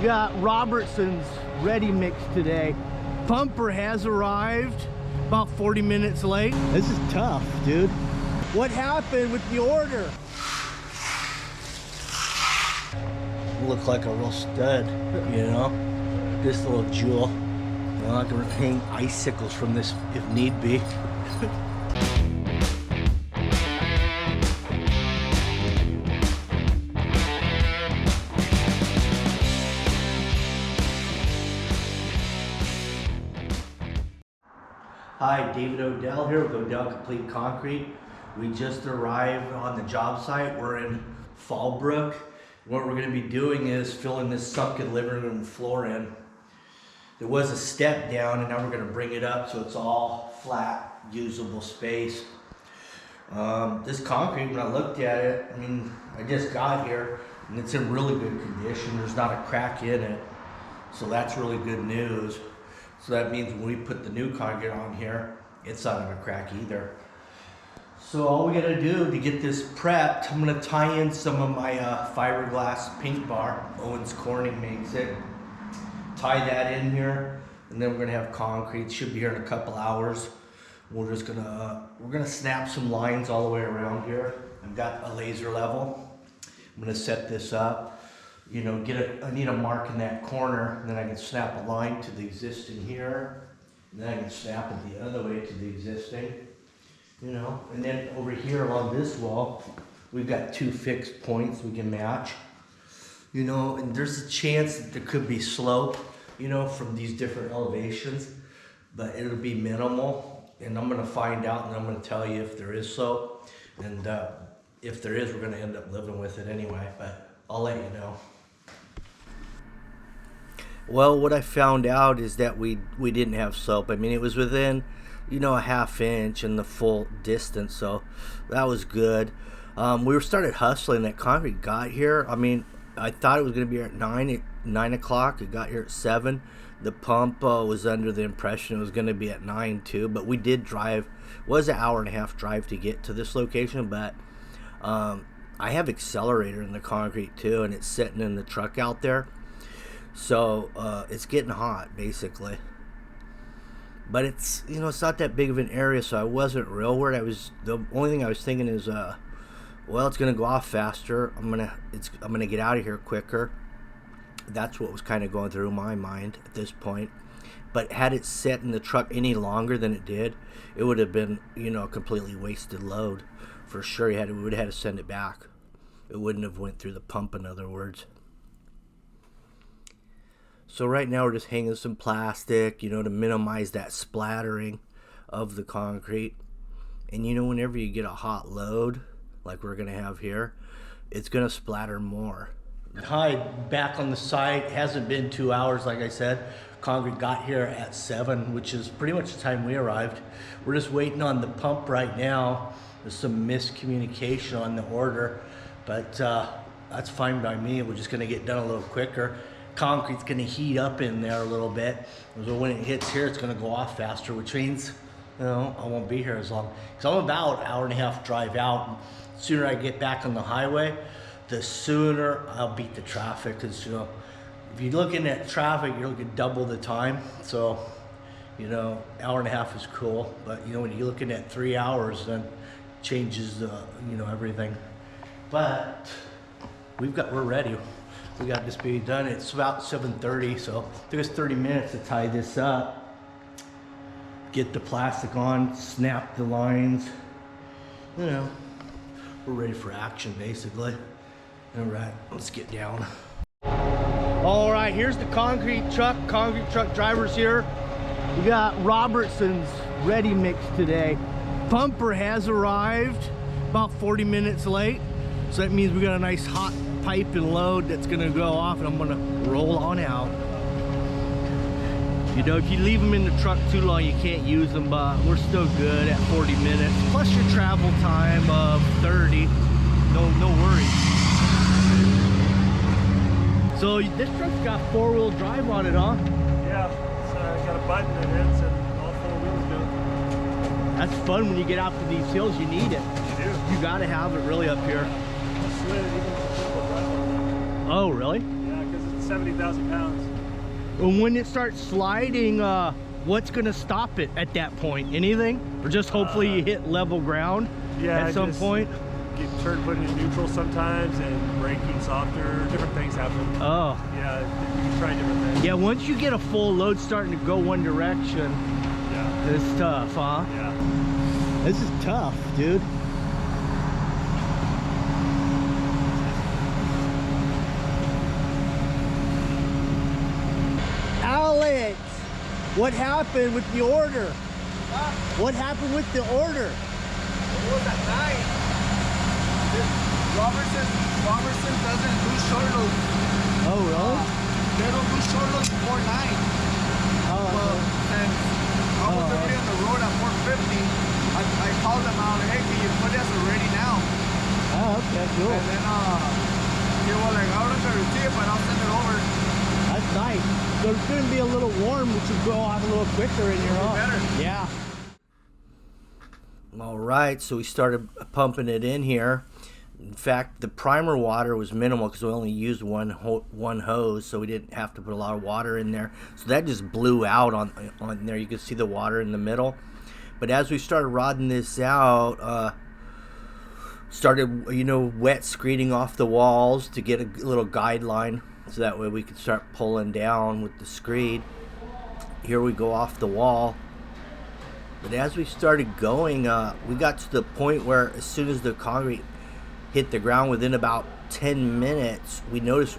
We got Robertson's ready mix today. Pumper has arrived about 40 minutes late. This is tough, dude. What happened with the order? Look like a real stud, you know? This little jewel. Well, I can hang icicles from this if need be. Hi, David Odell here with Odell Complete Concrete. We just arrived on the job site. We're in Fallbrook. What we're going to be doing is filling this sunken living room floor in. There was a step down and now we're going to bring it up so it's all flat, usable space. This concrete, when I looked at it, I mean, I just got here and it's in really good condition. There's not a crack in it. So that's really good news. So that means when we put the new concrete on here, it's not gonna crack either. So all we gotta do to get this prepped, I'm gonna tie in some of my fiberglass paint bar. Owens Corning makes it. Tie that in here, and then we're gonna have concrete. Should be here in a couple hours. We're gonna snap some lines all the way around here. I've got a laser level. I'm gonna set this up. You know, I need a mark in that corner, and then I can snap a line to the existing here, and then I can snap it the other way to the existing, you know. And then over here along this wall, we've got two fixed points we can match, you know, and there's a chance that there could be slope, you know, from these different elevations, but it'll be minimal, and I'm gonna find out and I'm gonna tell you if there is slope, and if there is, we're gonna end up living with it anyway, but I'll let you know. Well, what I found out is that we didn't have slope. I mean, it was within, you know, a half inch in the full distance, so that was good. We started hustling. That concrete got here. I mean, I thought it was going to be here at 9 o'clock. It got here at 7. The pump was under the impression it was going to be at 9 too, but we did drive. It was an hour and a half drive to get to this location, but I have accelerator in the concrete too, and it's sitting in the truck out there. So it's getting hot basically, but it's, you know, it's not that big of an area, so I wasn't real worried. The only thing I was thinking is well, it's gonna go off faster. I'm gonna get out of here quicker. That's what was kind of going through my mind at this point. But had it sat in the truck any longer than it did, it would have been, you know, a completely wasted load for sure. We would have had to send it back. It wouldn't have went through the pump, in other words. So right now we're just hanging some plastic, you know, to minimize that splattering of the concrete. And you know, whenever you get a hot load, like we're gonna have here, it's gonna splatter more. Hi, back on the site. It hasn't been 2 hours, like I said. Concrete got here at 7, which is pretty much the time we arrived. We're just waiting on the pump right now. There's some miscommunication on the order, but that's fine by me. We're just gonna get done a little quicker. Concrete's gonna heat up in there a little bit. So when it hits here, it's gonna go off faster, which means, you know, I won't be here as long. Because I'm about an hour and a half drive out. The sooner I get back on the highway, the sooner I'll beat the traffic. Because, you know, if you're looking at traffic, you're looking double the time. So, you know, hour and a half is cool. But, you know, when you're looking at 3 hours, then changes, you know, everything. But we're ready. We got this baby done. It's about 7:30, so it took us 30 minutes to tie this up, get the plastic on, snap the lines. You know, we're ready for action, basically. All right, let's get down. All right, here's the concrete truck drivers here. We got Robertson's ready mix today. Pumper has arrived about 40 minutes late, so that means we got a nice hot pipe and load that's gonna go off, and I'm gonna roll on out. You know, if you leave them in the truck too long, you can't use them, but we're still good at 40 minutes plus your travel time of 30. No worries. So this truck's got 4-wheel drive on it, huh? Yeah, it's got a button that hits and all 4 wheels do it. That's fun when you get out to these hills. You need it. You do. You gotta have it really up here. Slid even. Oh, really? Yeah, because it's 70,000 pounds. And when it starts sliding, what's gonna stop it at that point? Anything? Or just hopefully you hit level ground at some point? Get turned putting in neutral sometimes and braking softer. Different things happen. Oh. Yeah, you can try different things. Yeah, once you get a full load starting to go one direction, yeah, it's tough, huh? Yeah. This is tough, dude. Alex, what happened with the order? Huh? What happened with the order? It was at night. Robertson doesn't do short loads. Oh, really? They don't do short loads before 9. Oh, Well, since I was already on the road at 450, I called them out, hey, can you put this already now? oh, okay, cool. And then they were like, I don't know if I receive, but I'll send it over. That's nice. So it's going to be a little warm, which will go off a little quicker in your It'll be home. better. Yeah. All right, so we started pumping it in here. In fact, the primer water was minimal because we only used one hose, so we didn't have to put a lot of water in there. So that just blew out on there. You could see the water in the middle. But as we started rodding this out, started, wet screeding off the walls to get a little guideline, so that way we could start pulling down with the screed. Here we go off the wall. But as we started going, we got to the point where as soon as the concrete hit the ground, within about 10 minutes, we noticed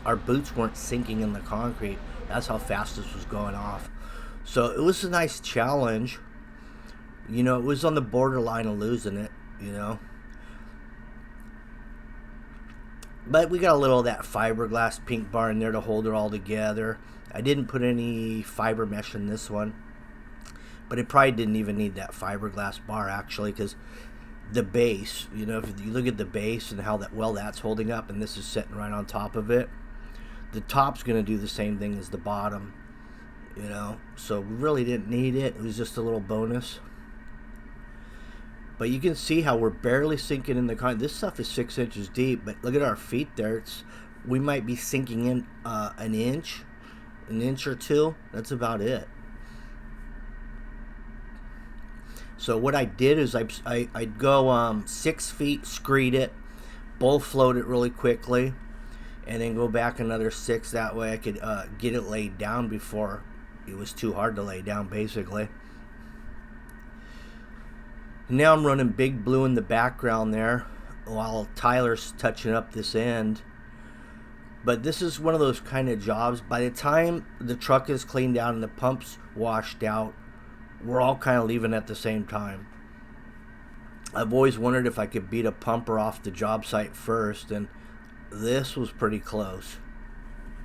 our boots weren't sinking in the concrete. That's how fast this was going off. So it was a nice challenge. It was on the borderline of losing it, But we got a little of that fiberglass pink bar in there to hold it all together. I didn't put any fiber mesh in this one, but it probably didn't even need that fiberglass bar actually, because the base, if you look at the base and how that's holding up, and this is sitting right on top of it, the top's going to do the same thing as the bottom, so we really didn't need it. It was just a little bonus. But you can see how we're barely sinking in the concrete. This stuff is 6 inches deep, but look at our feet there. We might be sinking in an inch or two. That's about it. So what I did is I'd go 6 feet, screed it, bull float it really quickly, and then go back another 6. That way I could get it laid down before it was too hard to lay down, basically. Now I'm running Big Blue in the background there while Tyler's touching up this end. But this is one of those kind of jobs, by the time the truck is cleaned out and the pump's washed out, we're all kind of leaving at the same time. I've always wondered if I could beat a pumper off the job site first, and this was pretty close.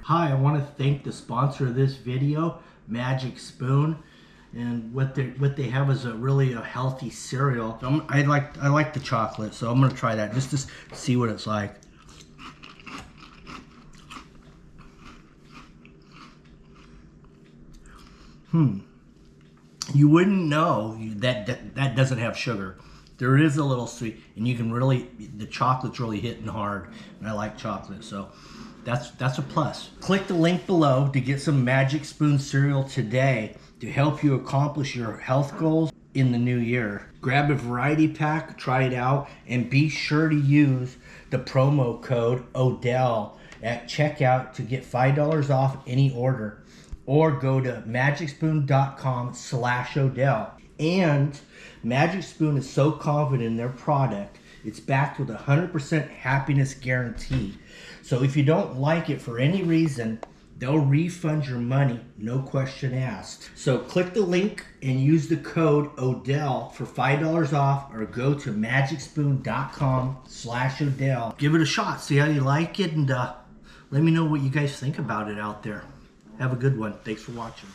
Hi, I want to thank the sponsor of this video, Magic Spoon. And what they have is a healthy cereal. So I like the chocolate, so I'm gonna try that just to see what it's like. You wouldn't know that doesn't have sugar. There is a little sweet, and you can the chocolate's really hitting hard, and I like chocolate, so that's a plus. Click the link below to get some Magic Spoon cereal today to help you accomplish your health goals in the new year. Grab a variety pack, try it out, and be sure to use the promo code Odell at checkout to get $5 off any order, or go to magicspoon.com/Odell. And Magic Spoon is so confident in their product, it's backed with a 100% happiness guarantee. So if you don't like it for any reason, they'll refund your money, no question asked. So click the link and use the code Odell for $5 off, or go to magicspoon.com/Odell. Give it a shot, see how you like it, and let me know what you guys think about it out there. Have a good one. Thanks for watching.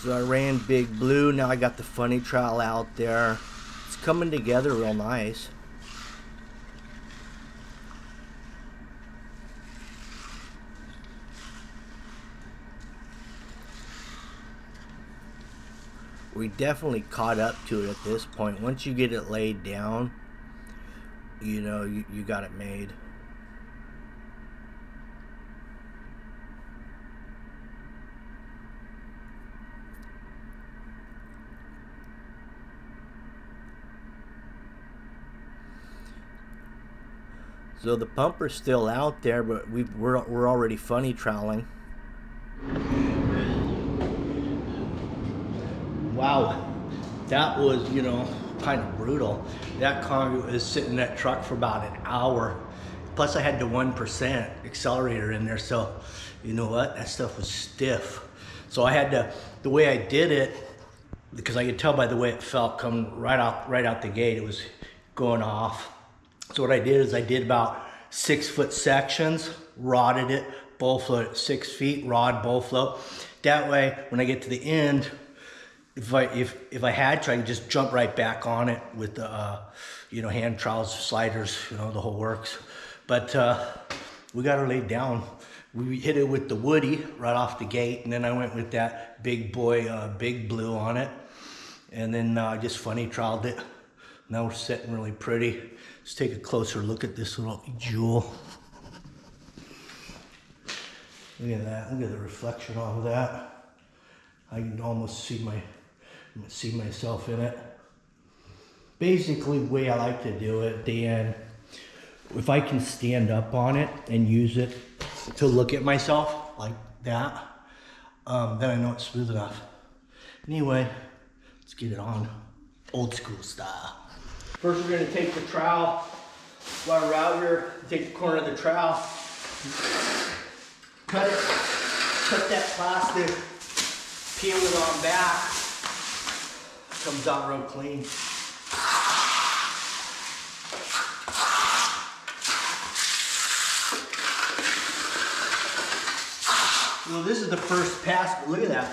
So I ran Big Blue, now I got the funny trowel out there. It's coming together real nice. we definitely caught up to it at this point. Once you get it laid down, you know, you got it made. So the pumper's still out there, but we're already funny troweling. Wow, that was, you know, kind of brutal. That car was sitting in that truck for about an hour. Plus I had the 1% accelerator in there, so you know what? That stuff was stiff. So I had to, the way I did it, because I could tell by the way it felt coming right out the gate, it was going off. So what I did is I did about 6-foot sections, rodded it, bull float at 6 feet, rod, bull float. That way, when I get to the end, if I had to, I could just jump right back on it with the, you know, hand trowels, sliders, you know, the whole works. But we got her laid down. We hit it with the Woody right off the gate, and then I went with that big boy, Big Blue on it. And then I just funny troweled it. Now we're sitting really pretty. Let's take a closer look at this little jewel. Look at that, look at the reflection off of that. I can almost see myself in it. Basically, the way I like to do it at the end, if I can stand up on it and use it to look at myself like that, then I know it's smooth enough. Anyway, let's get it on, old school style. First we're gonna take the trowel, while we're out here, take the corner of the trowel, cut that plastic, peel it on back, comes out real clean. So this is the first pass, but look at that.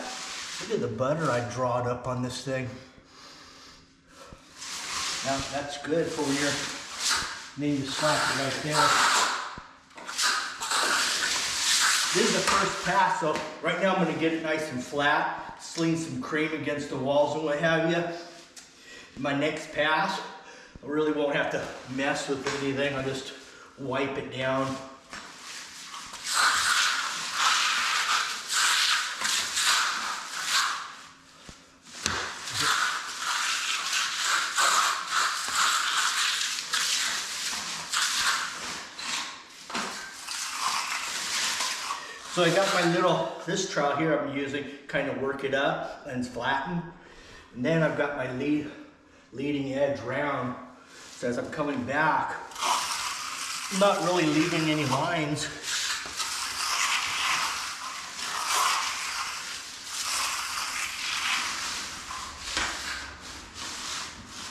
Look at the butter I drawed up on this thing. Now that's good for your, then you slap it right there. This is the first pass, so right now I'm gonna get it nice and flat, sling some cream against the walls and what have you. My next pass, I really won't have to mess with anything, I'll just wipe it down. So I got my this trowel here I'm using, kind of work it up and flatten. And then I've got my leading edge round. So as I'm coming back, I'm not really leaving any lines.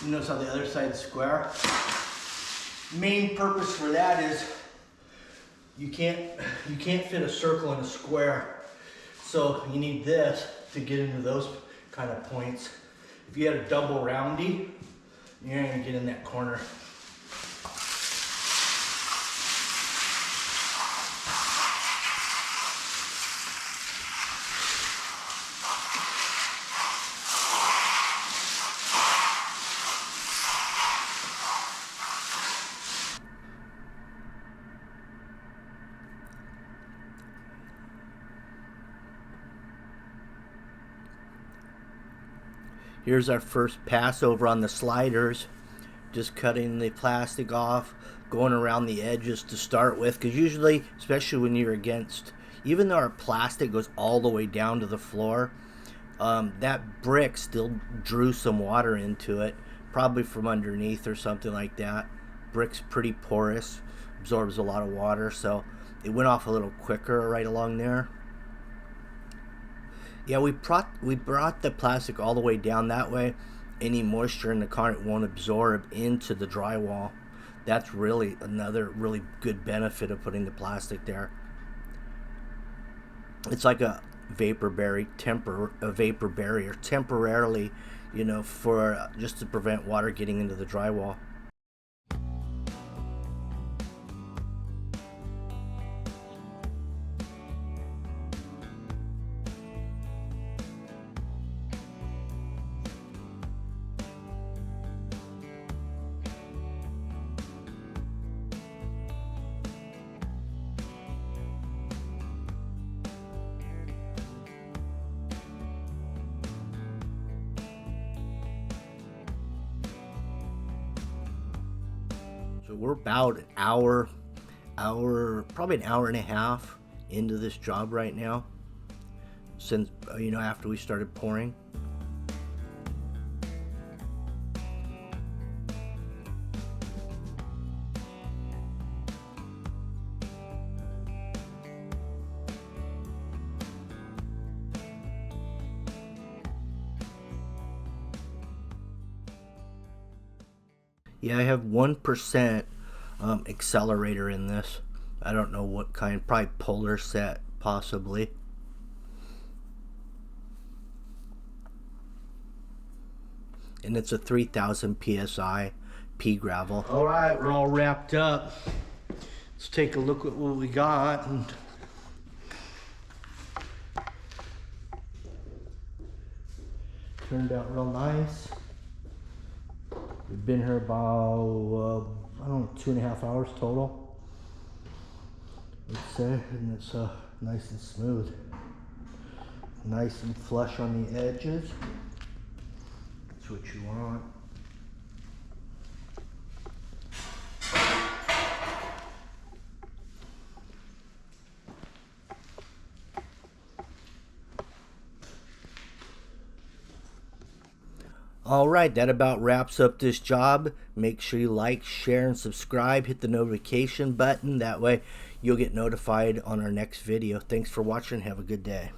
You notice how the other side's square? Main purpose for that is you can't fit a circle in a square. So you need this to get into those kind of points. If you had a double roundy, you're not gonna get in that corner. Here's our first pass over on the sliders. Just cutting the plastic off, going around the edges to start with, because usually, especially when you're against, even though our plastic goes all the way down to the floor, that brick still drew some water into it, probably from underneath or something like that. Brick's pretty porous, absorbs a lot of water, so it went off a little quicker right along there. Yeah, we brought the plastic all the way down that way. Any moisture in the car won't absorb into the drywall. That's really another really good benefit of putting the plastic there. It's like a vapor barrier temporarily, you know, for just to prevent water getting into the drywall. we're about an hour, probably an hour and a half into this job right now, since after we started pouring. Yeah, I have 1% accelerator in this. I don't know what kind, probably polar set, possibly. And it's a 3000 psi pea gravel. All right, we're all wrapped up. Let's take a look at what we got. And turned out real nice. We've been here about, I don't know, 2.5 hours total, let's say, and it's nice and smooth. Nice and flush on the edges. That's what you want. Alright, that about wraps up this job. Make sure you like, share, and subscribe. Hit the notification button. That way you'll get notified on our next video. Thanks for watching. Have a good day.